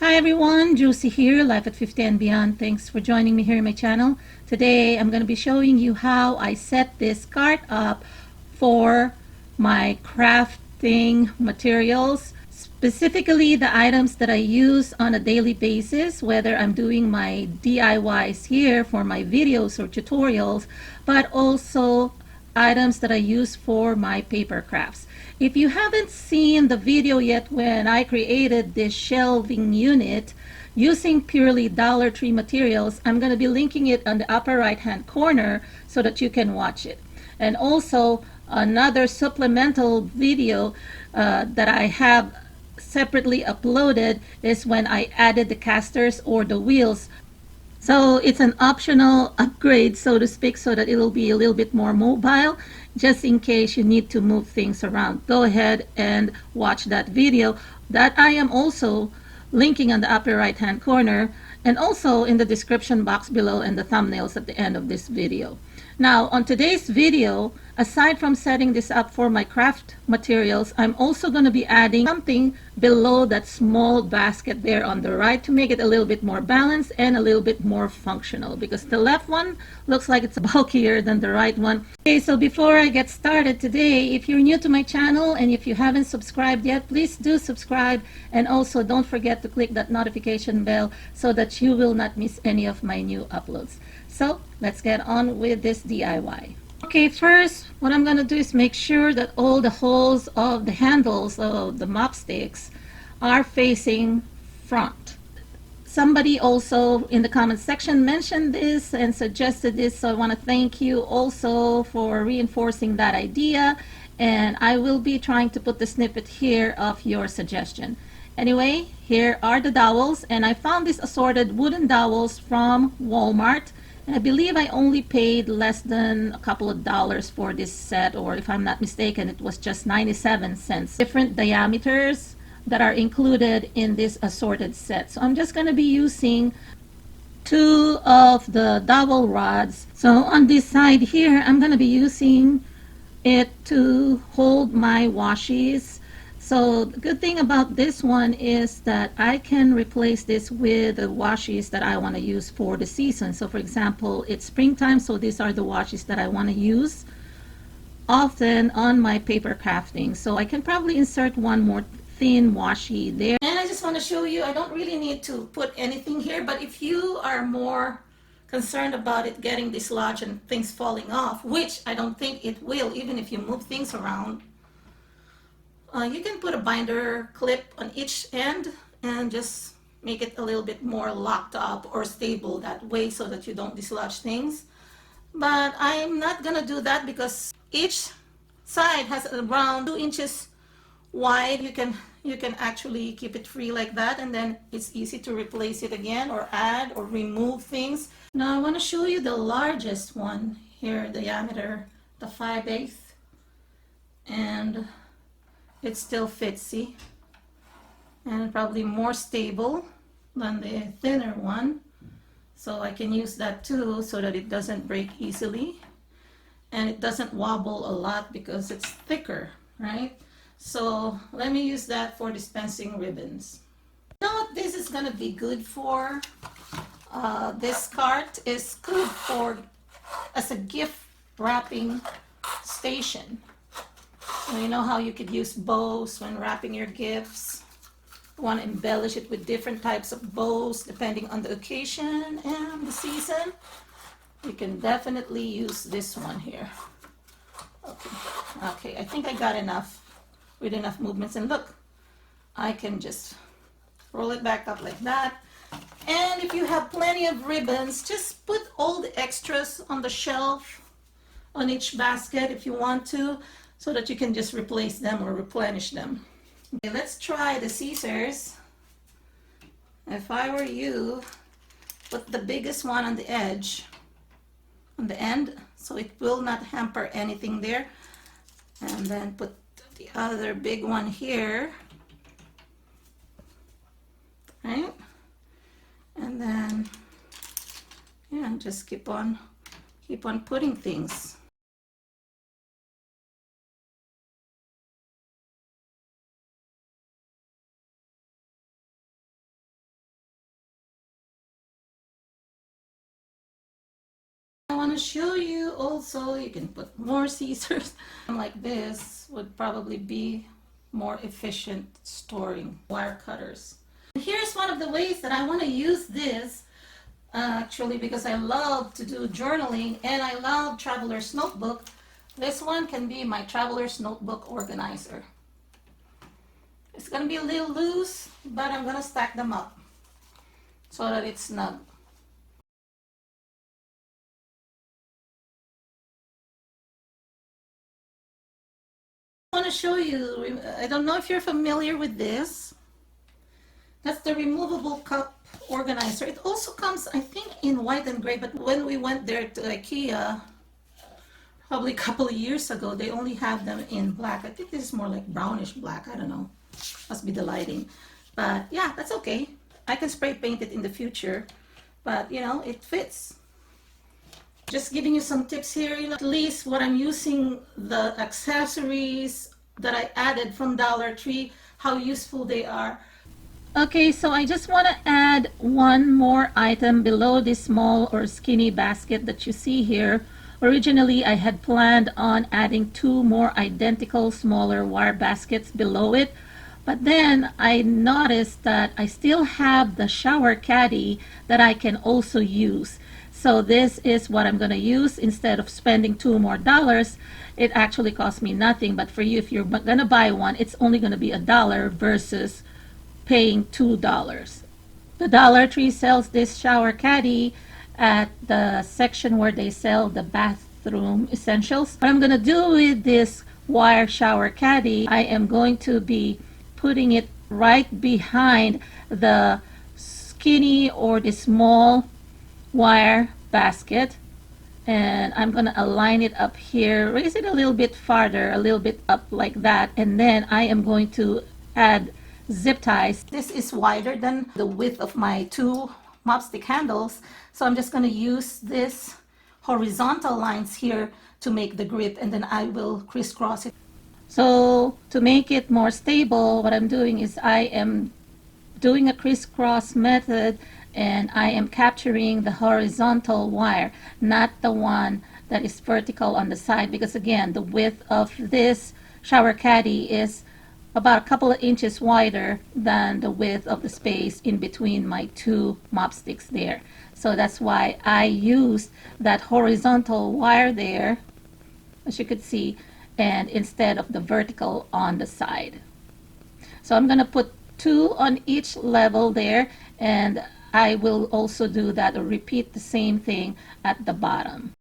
Hi everyone, Josie here, Life at 50 and Beyond. Thanks for joining me here in my channel. Today I'm going to be showing you how I set this cart up for my crafting materials, specifically the items that I use on a daily basis, whether I'm doing my DIYs here for my videos or tutorials, but also items that I use for my paper crafts. If you haven't seen the video yet when I created this shelving unit using purely Dollar Tree materials, I'm going to be linking it on the upper right hand corner so that you can watch it. And also another supplemental video that I have separately uploaded is when I added the casters or the wheels. So it's an optional upgrade, so to speak, so that it'll be a little bit more mobile, just in case you need to move things around. Go ahead and watch that video that I am also linking on the upper right hand corner and also in the description box below and the thumbnails at the end of this video. Now on today's video, aside from setting this up for my craft materials, I'm also going to be adding something below that small basket there on the right to make it a little bit more balanced and a little bit more functional, because the left one looks like it's bulkier than the right one. Okay, so before I get started today, if you're new to my channel and if you haven't subscribed yet, please do subscribe, and also don't forget to click that notification bell so that you will not miss any of my new uploads. So let's get on with this DIY. Okay, first what I'm going to do is make sure that all the holes of the handles of the mop sticks are facing front. Somebody also in the comment section mentioned this and suggested this, so I want to thank you also for reinforcing that idea, and I will be trying to put the snippet here of your suggestion. Anyway, here are the dowels, and I found these assorted wooden dowels from Walmart. I believe I only paid less than a couple of dollars for this set, or if I'm not mistaken, it was just 97 cents. Different diameters that are included in this assorted set. So I'm just going to be using two of the dowel rods. So on this side here, I'm going to be using it to hold my washes. So the good thing about this one is that I can replace this with the washes that I want to use for the season. So for example, it's springtime, so these are the washes that I want to use often on my paper crafting. So I can probably insert one more thin washi there. And I just want to show you, I don't really need to put anything here, but if you are more concerned about it getting dislodged and things falling off, which I don't think it will, even if you move things around, you can put a binder clip on each end and just make it a little bit more locked up or stable that way so that you don't dislodge things. But I'm not gonna do that because each side has around 2 inches wide. You can actually keep it free like that, and then it's easy to replace it again or add or remove things. Now I want to show you the largest one here, diameter, the 5/8, and it still fits, see, and probably more stable than the thinner one, so I can use that too so that it doesn't break easily and it doesn't wobble a lot because it's thicker, right? So let me use that for dispensing ribbons. You know what this is gonna be good for? This cart is good for as a gift wrapping station. You know how you could use bows when wrapping your gifts. You want to embellish it with different types of bows depending on the occasion and the season. You can definitely use this one here. Okay, I think I got enough with enough movements, and look, I can just roll it back up like that. And if you have plenty of ribbons, just put all the extras on the shelf on each basket if you want to, so that you can just replace them or replenish them. Okay, let's try the scissors. If I were you, put the biggest one on the edge, on the end, so it will not hamper anything there. And then put the other big one here, right? And then, yeah, just keep on putting things. want to show you also, you can put more scissors. Like this would probably be more efficient storing wire cutters. Here's one of the ways that I want to use this, actually, because I love to do journaling and I love traveler's notebook. This one can be my traveler's notebook organizer. It's going to be a little loose, but I'm going to stack them up so that it's snug. I want to show you, I don't know if you're familiar with this. That's the removable cup organizer. It also comes, I think, in white and gray, but when we went there to Ikea, probably a couple of years ago, they only have them in black. I think this is more like brownish black. I don't know. Must be the lighting. But yeah, that's okay. I can spray paint it in the future, but you know, it fits. Just giving you some tips here. At least what I'm using, the accessories that I added from Dollar Tree, how useful they are. Okay, so I just want to add one more item below this small or skinny basket that you see here. Originally, I had planned on adding 2 more identical smaller wire baskets below it, but then I noticed that I still have the shower caddy that I can also use. So this is what I'm going to use. Instead of spending $2 more, it actually cost me nothing. But for you, if you're going to buy one, it's only going to be $1 versus paying $2. The Dollar Tree sells this shower caddy at the section where they sell the bathroom essentials. What I'm going to do with this wire shower caddy, I am going to be putting it right behind the skinny or the small wire basket, and I'm going to align it up here, raise it a little bit farther, a little bit up like that, and then I am going to add zip ties. This is wider than the width of my 2 mopstick handles, so I'm just going to use this horizontal lines here to make the grip, and then I will crisscross it. So to make it more stable, what I'm doing is I am doing a crisscross method, and I am capturing the horizontal wire, not the one that is vertical on the side, because again, the width of this shower caddy is about a couple of inches wider than the width of the space in between my 2 mop sticks there. So that's why I used that horizontal wire there, as you could see, and instead of the vertical on the side. So I'm going to put 2 on each level there, and I will also do that or repeat the same thing at the bottom.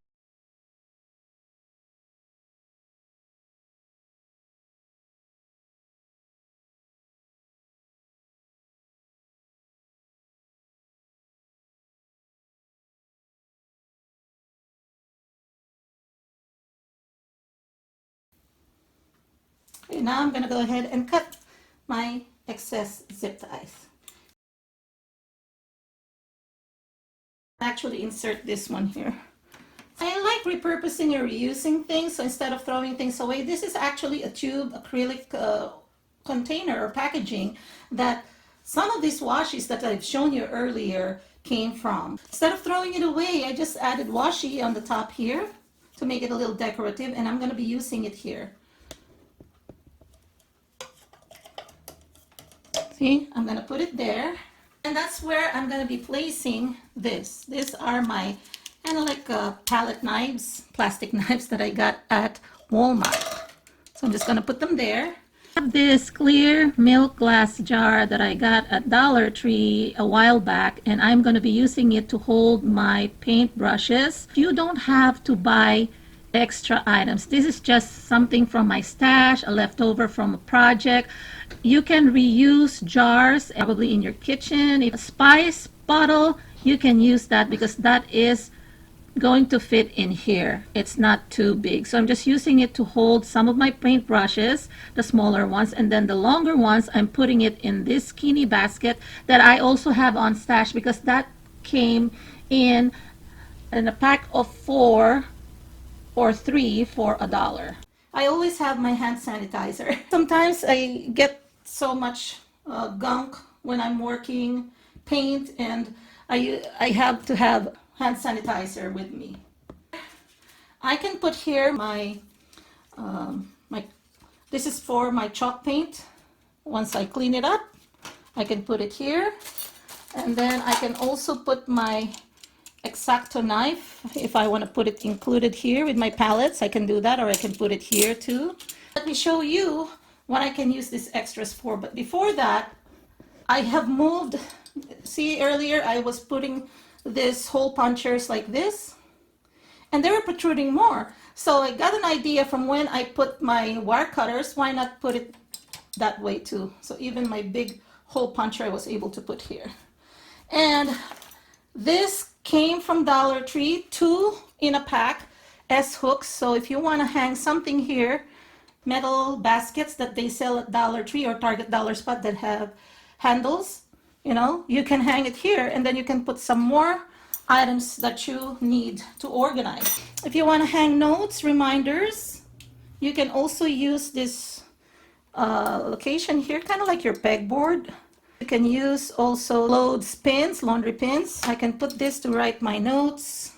Okay, now I'm going to go ahead and cut my excess zip ties. Actually insert this one here. I like repurposing or reusing things, so instead of throwing things away, this is actually a tube acrylic container or packaging that some of these washes that I've shown you earlier came from. Instead of throwing it away, I just added washi on the top here to make it a little decorative, and I'm going to be using it here. See, I'm going to put it there, and that's where I'm going to be placing this. These are my kind of like palette knives, plastic knives that I got at Walmart. So I'm just going to put them there. I have this clear milk glass jar that I got at Dollar Tree a while back, and I'm going to be using it to hold my paint brushes. You don't have to buy extra items. This is just something from my stash, a leftover from a project. You can reuse jars probably in your kitchen. If a spice bottle, you can use that because that is going to fit in here. It's not too big. So I'm just using it to hold some of my paint brushes, the smaller ones, and then the longer ones I'm putting it in this skinny basket that I also have on stash because that came in a pack of 4 or 3 for $1. I always have my hand sanitizer. Sometimes I get so much gunk when I'm working paint, and I have to have hand sanitizer with me. I can put here this is for my chalk paint. Once I clean it up, I can put it here. And then I can also put my X-Acto knife. If I want to put it included here with my palettes, I can do that, or I can put it here too. Let me show you what I can use these extras for. But before that, I have moved. See, earlier I was putting this hole punchers like this, and they were protruding more. So I got an idea from when I put my wire cutters, why not put it that way too? So even my big hole puncher I was able to put here. And this came from Dollar Tree, 2 in a pack, S hooks. So if you want to hang something here, metal baskets that they sell at Dollar Tree or Target Dollar Spot that have handles, you know, you can hang it here, and then you can put some more items that you need to organize. If you want to hang notes, reminders, you can also use this location here, kind of like your pegboard. You can use also clothespins, laundry pins. I can put this to write my notes.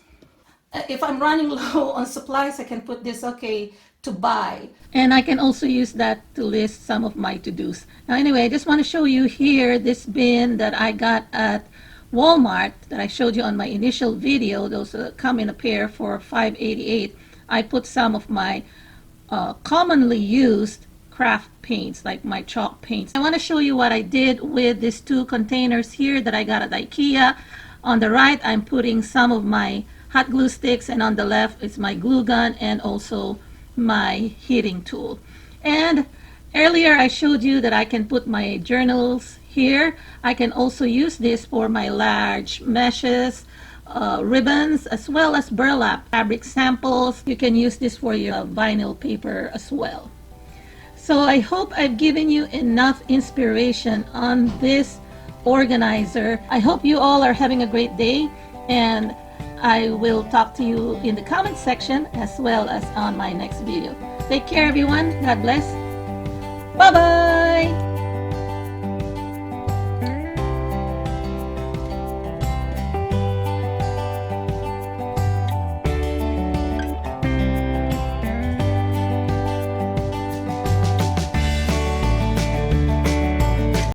If I'm running low on supplies, I can put this, okay, to buy. And I can also use that to list some of my to-dos. Now anyway, I just want to show you here this bin that I got at Walmart that I showed you on my initial video. Those come in a pair for $5.88. I put some of my commonly used craft paints, like my chalk paints. I want to show you what I did with these 2 containers here that I got at Ikea. On the right, I'm putting some of my hot glue sticks, and on the left is my glue gun and also my heating tool. And earlier I showed you that I can put my journals here. I can also use this for my large meshes, ribbons, as well as burlap fabric samples. You can use this for your vinyl paper as well. So I hope I've given you enough inspiration on this organizer. I hope you all are having a great day, and I will talk to you in the comment section as well as on my next video. Take care, everyone. God bless. Bye-bye.